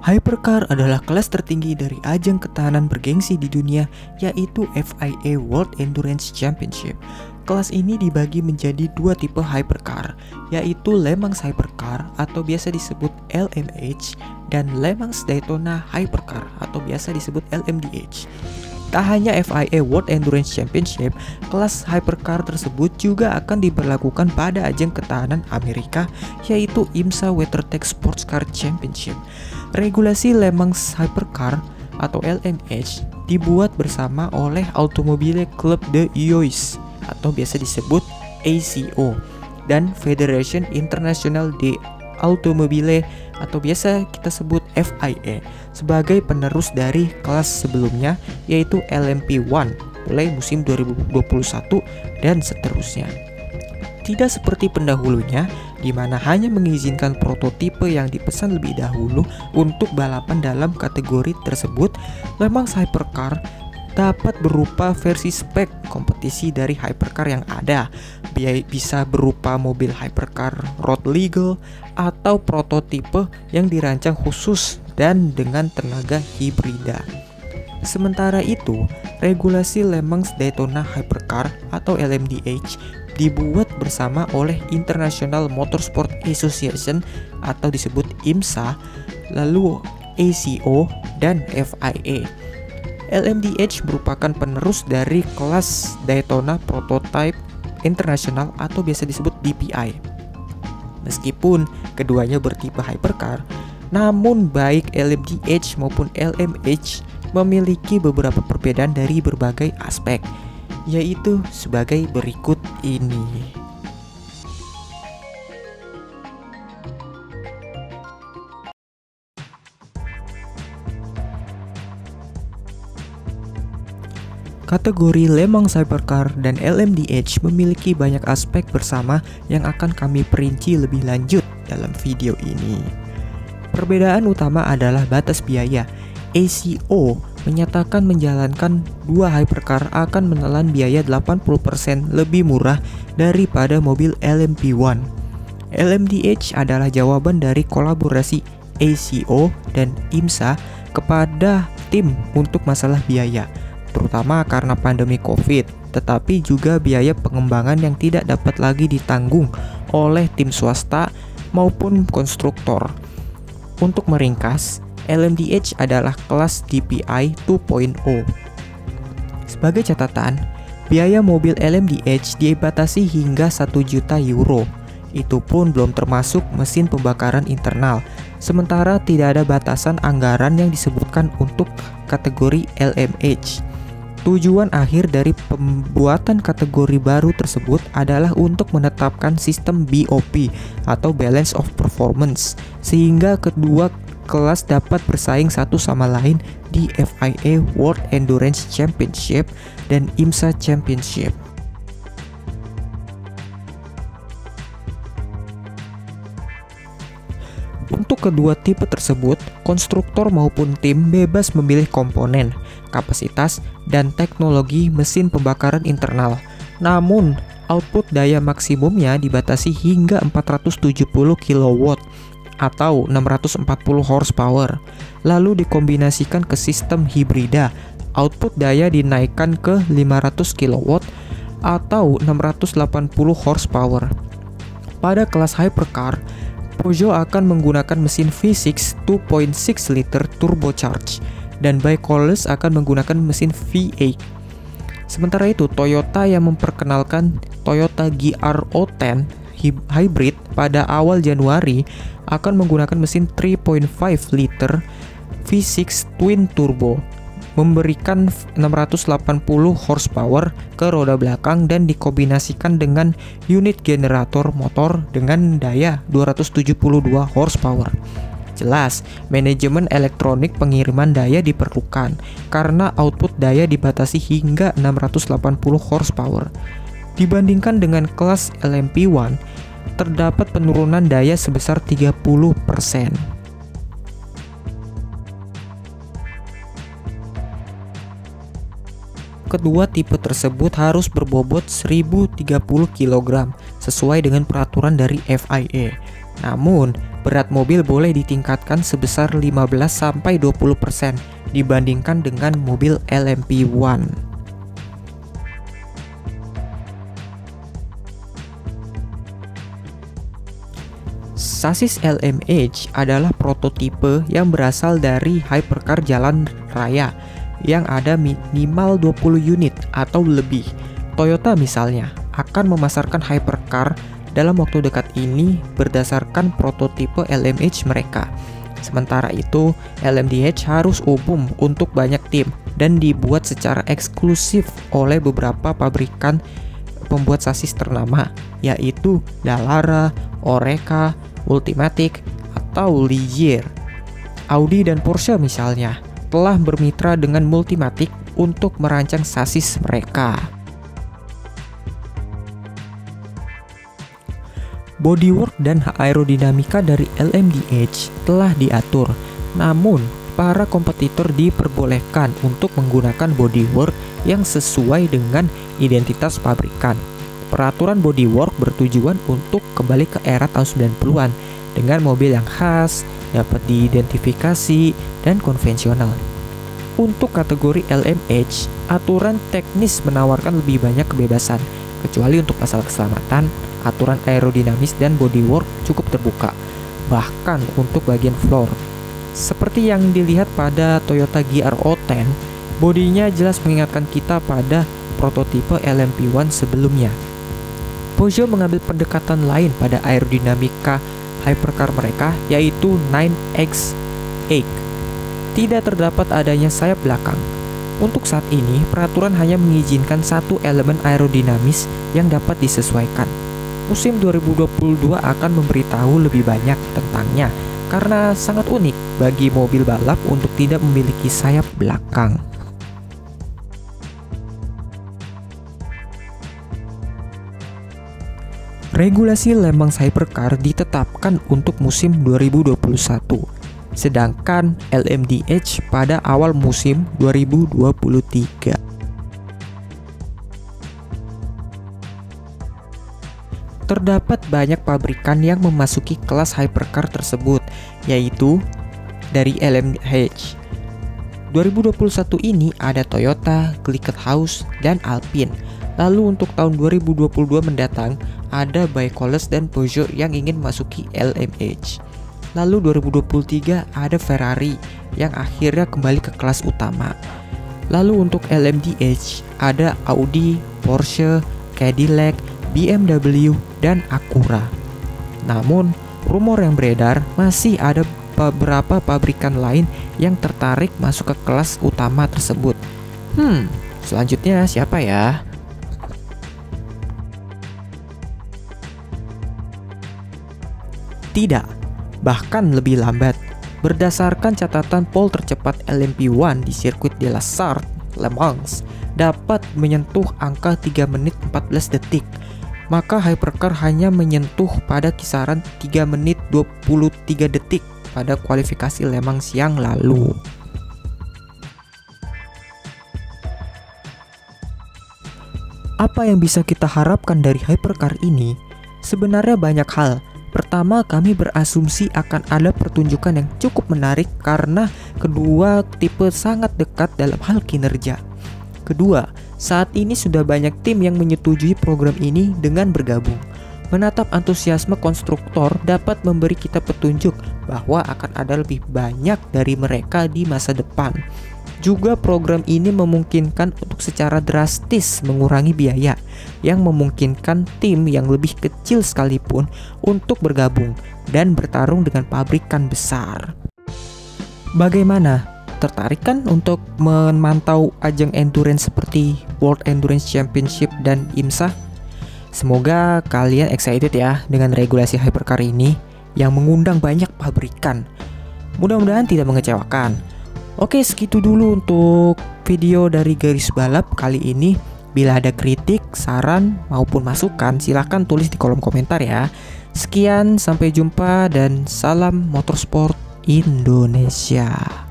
Hypercar adalah kelas tertinggi dari ajang ketahanan bergengsi di dunia, yaitu FIA World Endurance Championship. Kelas ini dibagi menjadi dua tipe hypercar, yaitu Le Mans Hypercar atau biasa disebut LMH dan Le Mans Daytona Hypercar atau biasa disebut LMDH. Tak hanya FIA World Endurance Championship, kelas hypercar tersebut juga akan diberlakukan pada ajang ketahanan Amerika, yaitu IMSA WeatherTech Sports Car Championship. Regulasi Le Mans Hypercar atau LMH dibuat bersama oleh Automobile Club de Iois atau biasa disebut ACO dan Fédération Internationale des Automobiles atau biasa kita sebut FIA sebagai penerus dari kelas sebelumnya, yaitu LMP1 mulai musim 2021 dan seterusnya. Tidak seperti pendahulunya di mana hanya mengizinkan prototipe yang dipesan lebih dahulu untuk balapan dalam kategori tersebut. Le Mans Hypercar dapat berupa versi spek kompetisi dari hypercar yang ada, bisa berupa mobil hypercar road legal atau prototipe yang dirancang khusus dan dengan tenaga hibrida. Sementara itu, regulasi Le Mans Daytona Hypercar atau LMDH dibuat bersama oleh International Motorsport Association atau disebut IMSA, lalu ACO dan FIA. LMDH merupakan penerus dari kelas Daytona Prototype International atau biasa disebut DPI. Meskipun keduanya bertipe hypercar, namun baik LMDH maupun LMH memiliki beberapa perbedaan dari berbagai aspek, yaitu sebagai berikut ini. Kategori Le Mans Hypercar dan LMDH memiliki banyak aspek bersama yang akan kami perinci lebih lanjut dalam video ini. Perbedaan utama adalah batas biaya. ACO menyatakan menjalankan dua hypercar akan menelan biaya 80% lebih murah daripada mobil LMP1. LMDH adalah jawaban dari kolaborasi ACO dan IMSA kepada tim untuk masalah biaya, terutama karena pandemi COVID, tetapi juga biaya pengembangan yang tidak dapat lagi ditanggung oleh tim swasta maupun konstruktor. Untuk meringkas, LMDH adalah kelas DPI 2.0. Sebagai catatan, biaya mobil LMDH dibatasi hingga 1 juta euro. Itu pun belum termasuk mesin pembakaran internal. Sementara tidak ada batasan anggaran yang disebutkan untuk kategori LMH. Tujuan akhir dari pembuatan kategori baru tersebut adalah untuk menetapkan sistem BOP atau Balance of Performance, sehingga kedua kelas dapat bersaing satu sama lain di FIA World Endurance Championship dan IMSA Championship. Untuk kedua tipe tersebut, konstruktor maupun tim bebas memilih komponen, kapasitas, dan teknologi mesin pembakaran internal. Namun, output daya maksimumnya dibatasi hingga 470 kW atau 640 horsepower. Lalu dikombinasikan ke sistem hibrida, output daya dinaikkan ke 500 kW atau 680 horsepower. Pada kelas hypercar, Peugeot akan menggunakan mesin V6 2.6 liter turbocharged dan Baikonur akan menggunakan mesin V8. Sementara itu, Toyota yang memperkenalkan Toyota GR-O10 hybrid pada awal Januari akan menggunakan mesin 3.5 liter V6 twin turbo, memberikan 680 horsepower ke roda belakang dan dikombinasikan dengan unit generator motor dengan daya 272 horsepower. Jelas, manajemen elektronik pengiriman daya diperlukan karena output daya dibatasi hingga 680 horsepower. Dibandingkan dengan kelas LMP1, terdapat penurunan daya sebesar 30%. Kedua tipe tersebut harus berbobot 1030 kg sesuai dengan peraturan dari FIA. Namun, berat mobil boleh ditingkatkan sebesar 15-20% dibandingkan dengan mobil LMP1. Sasis LMH adalah prototipe yang berasal dari hypercar jalan raya yang ada minimal 20 unit atau lebih. Toyota misalnya akan memasarkan hypercar dalam waktu dekat ini berdasarkan prototipe LMH mereka. Sementara itu, LMDH harus umum untuk banyak tim dan dibuat secara eksklusif oleh beberapa pabrikan pembuat sasis ternama, yaitu Dallara, Oreca, Ultimatic, atau Ligier. Audi dan Porsche misalnya telah bermitra dengan Multimatic untuk merancang sasis mereka. Bodywork dan aerodinamika dari LMDH telah diatur, namun para kompetitor diperbolehkan untuk menggunakan bodywork yang sesuai dengan identitas pabrikan. Peraturan bodywork bertujuan untuk kembali ke era tahun 90-an dengan mobil yang khas, dapat diidentifikasi, dan konvensional. Untuk kategori LMH, aturan teknis menawarkan lebih banyak kebebasan, kecuali untuk masalah keselamatan, aturan aerodinamis dan bodywork cukup terbuka, bahkan untuk bagian floor. Seperti yang dilihat pada Toyota GR-O10, bodinya jelas mengingatkan kita pada prototipe LMP1 sebelumnya. Peugeot mengambil pendekatan lain pada aerodinamika hypercar mereka, yaitu 9X8. Tidak terdapat adanya sayap belakang. Untuk saat ini, peraturan hanya mengizinkan satu elemen aerodinamis yang dapat disesuaikan. Musim 2022 akan memberitahu lebih banyak tentangnya, karena sangat unik bagi mobil balap untuk tidak memiliki sayap belakang. Regulasi Le Mans Hypercar ditetapkan untuk musim 2021, sedangkan LMDH pada awal musim 2023. Terdapat banyak pabrikan yang memasuki kelas hypercar tersebut, yaitu dari LMH. 2021 ini ada Toyota, Glickenhaus, dan Alpine. Lalu untuk tahun 2022 mendatang ada Baikonur dan Peugeot yang ingin masuki LMH. Lalu 2023 ada Ferrari yang akhirnya kembali ke kelas utama. Lalu untuk LMDH ada Audi, Porsche, Cadillac, BMW, dan Acura. Namun, rumor yang beredar masih ada beberapa pabrikan lain yang tertarik masuk ke kelas utama tersebut. Selanjutnya siapa ya? Tidak, bahkan lebih lambat. Berdasarkan catatan pole tercepat LMP1 di sirkuit de la Sarthe, Le Mans, dapat menyentuh angka 3 menit 14 detik. Maka hypercar hanya menyentuh pada kisaran 3 menit 23 detik pada kualifikasi Le Mans yang lalu. Apa yang bisa kita harapkan dari hypercar ini? Sebenarnya banyak hal. Pertama, kami berasumsi akan ada pertunjukan yang cukup menarik karena kedua tipe sangat dekat dalam hal kinerja. Kedua, saat ini sudah banyak tim yang menyetujui program ini dengan bergabung. Menatap antusiasme konstruktor dapat memberi kita petunjuk bahwa akan ada lebih banyak dari mereka di masa depan. Juga program ini memungkinkan untuk secara drastis mengurangi biaya, yang memungkinkan tim yang lebih kecil sekalipun untuk bergabung dan bertarung dengan pabrikan besar. Bagaimana? Tertarik kan untuk memantau ajang endurance seperti World Endurance Championship dan IMSA? Semoga kalian excited ya dengan regulasi hypercar ini yang mengundang banyak pabrikan. Mudah-mudahan tidak mengecewakan. Oke, segitu dulu untuk video dari Garis Balap kali ini. Bila ada kritik, saran, maupun masukan, silahkan tulis di kolom komentar ya. Sekian, sampai jumpa dan salam motorsport Indonesia.